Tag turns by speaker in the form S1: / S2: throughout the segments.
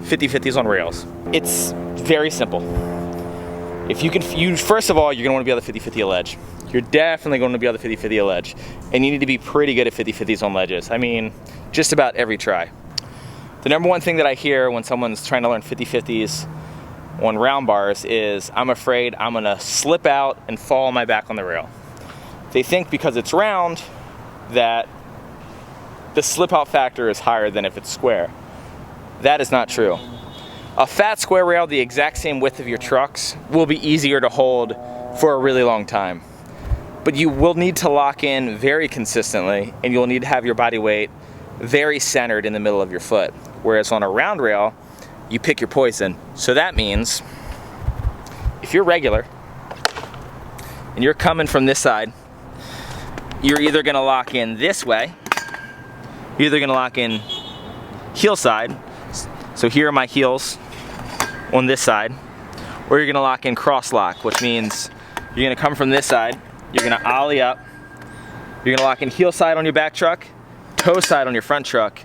S1: 50/50s on rails? It's very simple. If you can, first of all, you're gonna wanna be on the 50/50 ledge. You're definitely going to be on the 50/50 ledge. And you need to be pretty good at 50/50s on ledges. I mean, just about every try. The number one thing that I hear when someone's trying to learn 50/50s on round bars is, I'm afraid I'm gonna slip out and fall on my back on the rail. They think because it's round that the slip out factor is higher than if it's square. That is not true. A fat square rail the exact same width of your trucks will be easier to hold for a really long time. But you will need to lock in very consistently, and you'll need to have your body weight very centered in the middle of your foot. Whereas on a round rail, you pick your poison. So that means if you're regular and you're coming from this side, you're either gonna lock in this way, you're either gonna lock in heel side, so here are my heels on this side, or you're gonna lock in cross lock, which means you're gonna come from this side, you're gonna ollie up, you're gonna lock in heel side on your back truck, toe side on your front truck,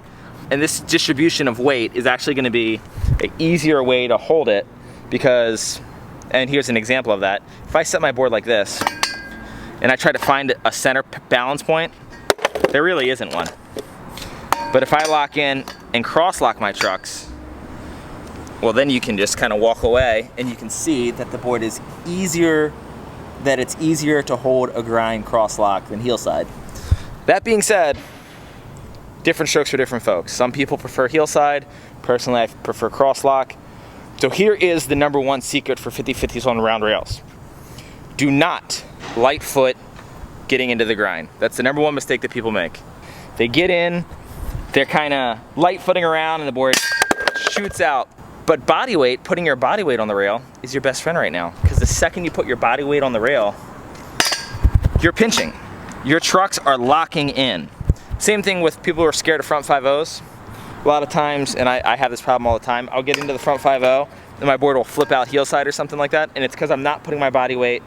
S1: and this distribution of weight is actually gonna be an easier way to hold it because, and here's an example of that, if I set my board like this, and I try to find a center balance point, there really isn't one. But if I lock in and cross lock my trucks, well then you can just kind of walk away and you can see that the board is easier, that it's easier to hold a grind cross lock than heel side. That being said, different strokes for different folks. Some people prefer heel side. Personally, I prefer cross lock. So here is the number one secret for 50/50s on round rails. Do not light foot getting into the grind. That's the number one mistake that people make. They get in, they're kind of light footing around and the board shoots out. But body weight, putting your body weight on the rail is your best friend right now. Because the second you put your body weight on the rail, you're pinching. Your trucks are locking in. Same thing with people who are scared of front 5.0s. A lot of times, and I have this problem all the time, I'll get into the front 5.0 and my board will flip out heel side or something like that, and it's because I'm not putting my body weight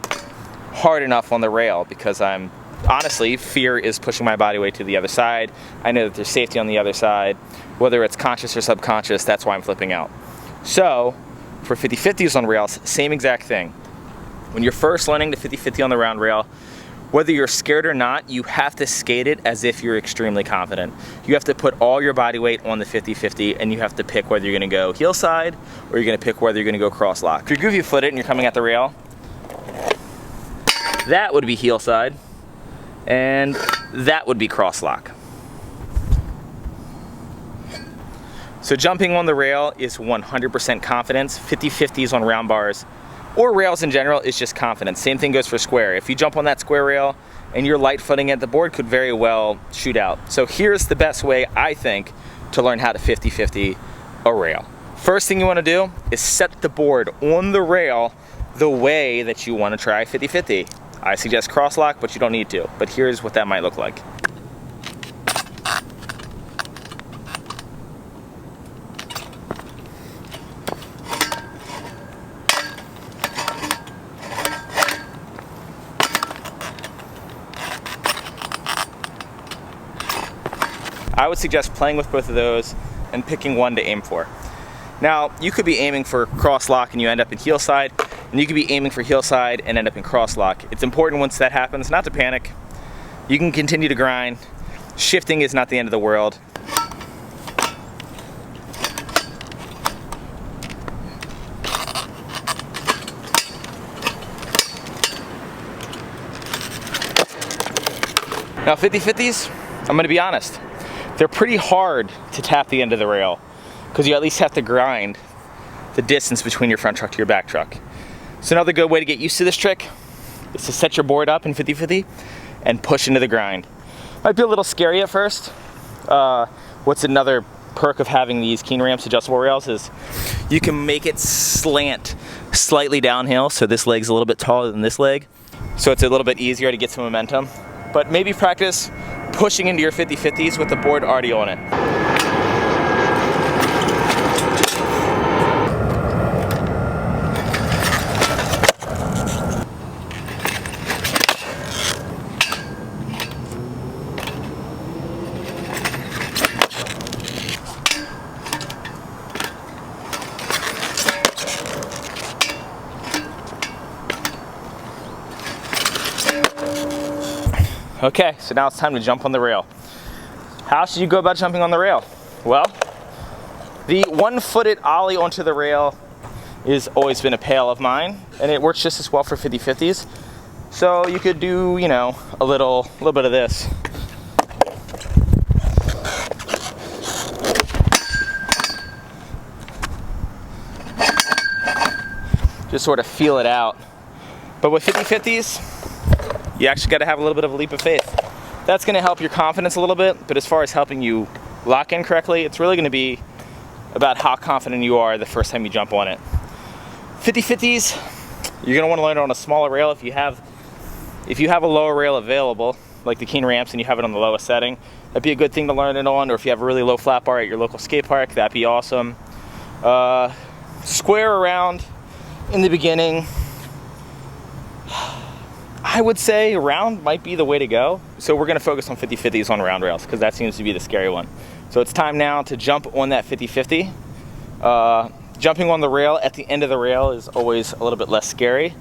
S1: hard enough on the rail because I'm, honestly, fear is pushing my body weight to the other side. I know that there's safety on the other side. Whether it's conscious or subconscious, that's why I'm flipping out. So, for 50/50s on rails, same exact thing. When you're first learning the 50/50 on the round rail, whether you're scared or not, you have to skate it as if you're extremely confident. You have to put all your body weight on the 50/50 and you have to pick whether you're gonna go heel side or you're gonna pick whether you're gonna go cross lock. If you're goofy footed and you're coming at the rail, that would be heel side and that would be cross lock. So jumping on the rail is 100% confidence. 50/50s on round bars or rails in general is just confidence. Same thing goes for square. If you jump on that square rail and you're light footing it, the board could very well shoot out. So here's the best way, I think, to learn how to 50/50 a rail. First thing you wanna do is set the board on the rail the way that you wanna try 50/50. I suggest cross lock, but you don't need to. But here's what that might look like. I would suggest playing with both of those and picking one to aim for. Now, you could be aiming for cross lock and you end up in heel side, and you could be aiming for heel side and end up in cross lock. It's important once that happens not to panic. You can continue to grind. Shifting is not the end of the world. Now 50/50s, I'm gonna be honest, they're pretty hard to tap the end of the rail because you at least have to grind the distance between your front truck to your back truck. So another good way to get used to this trick is to set your board up in 50/50 and push into the grind. Might be a little scary at first. What's another perk of having these Keen Ramps adjustable rails is you can make it slant slightly downhill, so this leg's a little bit taller than this leg, so it's a little bit easier to get some momentum. But maybe practice pushing into your 50/50s with the board already on it. Okay, so now it's time to jump on the rail. How should you go about jumping on the rail? Well, the one-footed ollie onto the rail has always been a pail of mine, and it works just as well for 50-50s. So you could do, you know, a little bit of this. Just sort of feel it out. But with 50-50s, you actually got to have a little bit of a leap of faith. That's going to help your confidence a little bit, but as far as helping you lock in correctly, it's really going to be about how confident you are the first time you jump on it. 50-50s, you're going to want to learn it on a smaller rail. If you have a lower rail available, like the Keen ramps, and you have it on the lowest setting, that'd be a good thing to learn it on. Or if you have a really low flat bar at your local skate park, that'd be awesome. Square around in the beginning, I would say round might be the way to go. So we're going to focus on 50-50s on round rails because that seems to be the scary one. So it's time now to jump on that 50-50. Jumping on the rail at the end of the rail is always a little bit less scary,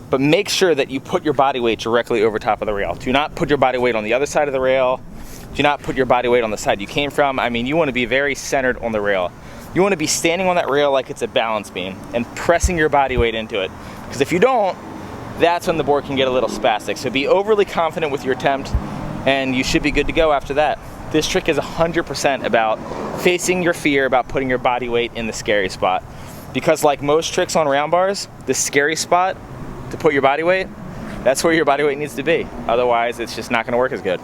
S1: but make sure that you put your body weight directly over top of the rail. Do not put your body weight on the other side of the rail. Do not put your body weight on the side you came from. I mean, you want to be very centered on the rail. You want to be standing on that rail like it's a balance beam and pressing your body weight into it. Because if you don't, that's when the board can get a little spastic. So be overly confident with your attempt and you should be good to go after that. This trick is 100% about facing your fear, about putting your body weight in the scary spot. Because like most tricks on round bars, the scary spot to put your body weight, that's where your body weight needs to be. Otherwise, it's just not going to work as good.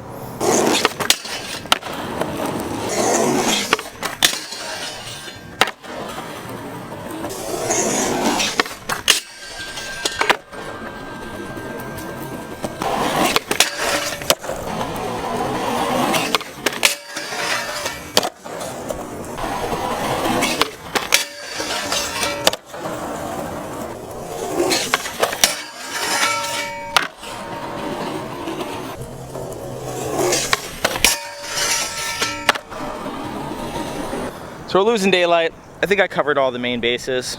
S1: So we're losing daylight. I think I covered all the main bases.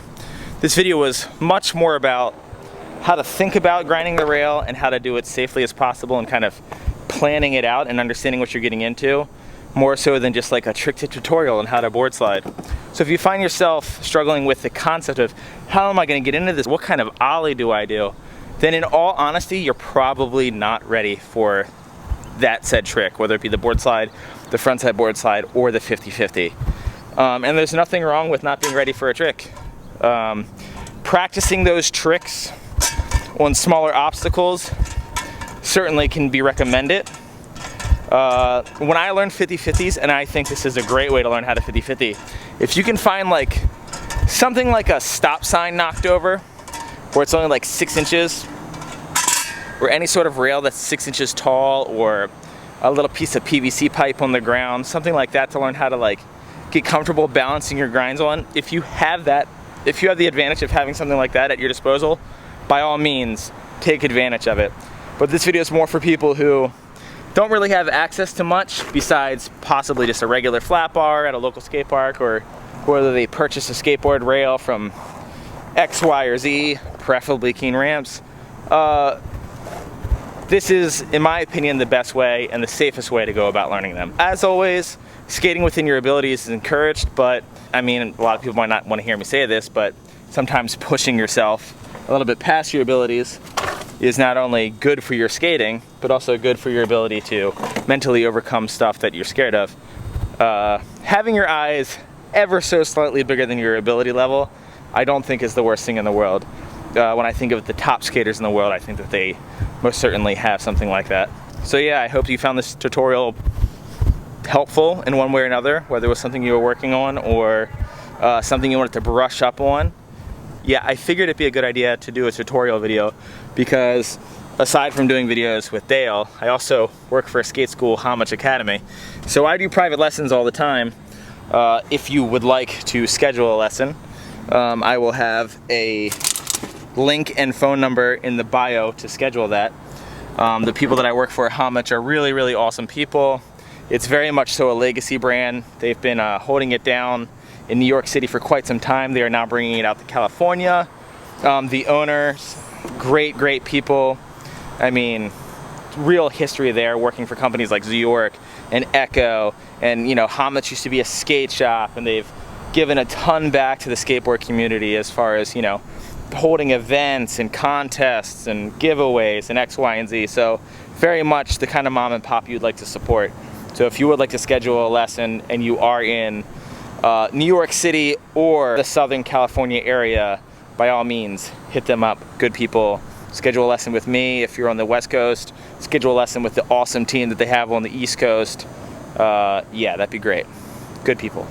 S1: This video was much more about how to think about grinding the rail and how to do it safely as possible and kind of planning it out and understanding what you're getting into, more so than just like a trick tutorial on how to board slide. So if you find yourself struggling with the concept of how am I going to get into this, what kind of ollie do I do, then in all honesty, you're probably not ready for that said trick, whether it be the board slide, the front side board slide, or the 50-50. And there's nothing wrong with not being ready for a trick. Practicing those tricks on smaller obstacles certainly can be recommended. When I learned 50-50s, and I think this is a great way to learn how to 50-50, if you can find like something like a stop sign knocked over, where it's only like 6 inches, or any sort of rail that's 6 inches tall, or a little piece of PVC pipe on the ground, something like that to learn how to like get comfortable balancing your grinds on. If you have that, if you have the advantage of having something like that at your disposal, by all means, take advantage of it. But this video is more for people who don't really have access to much besides possibly just a regular flat bar at a local skate park, or whether they purchase a skateboard rail from X, Y, or Z, preferably Keen ramps. This is, in my opinion, the best way and the safest way to go about learning them. As always, skating within your abilities is encouraged, but I mean, a lot of people might not want to hear me say this, but sometimes pushing yourself a little bit past your abilities is not only good for your skating, but also good for your ability to mentally overcome stuff that you're scared of. Having your eyes ever so slightly bigger than your ability level, I don't think is the worst thing in the world. When I think of the top skaters in the world, I think that they most certainly have something like that. So yeah, I hope you found this tutorial helpful in one way or another, whether it was something you were working on or something you wanted to brush up on. Yeah, I figured it'd be a good idea to do a tutorial video because aside from doing videos with Dale, I also work for a skate school, Homage Academy. So I do private lessons all the time. If you would like to schedule a lesson, I will have a link and phone number in the bio to schedule that. The people that I work for at Homage are really, really awesome people. It's very much so a legacy brand. They've been holding it down in New York City for quite some time. They are now bringing it out to California. The owners, great people. I mean, real history there, working for companies like York and Echo, and you know, Hamlet's used to be a skate shop, and they've given a ton back to the skateboard community as far as, you know, holding events and contests and giveaways and X, Y, and Z. So very much the kind of mom and pop you'd like to support. So if you would like to schedule a lesson and you are in New York City or the Southern California area, by all means, hit them up. Good people. Schedule a lesson with me. If you're on the West Coast, schedule a lesson with the awesome team that they have on the East Coast. Yeah, that'd be great. Good people.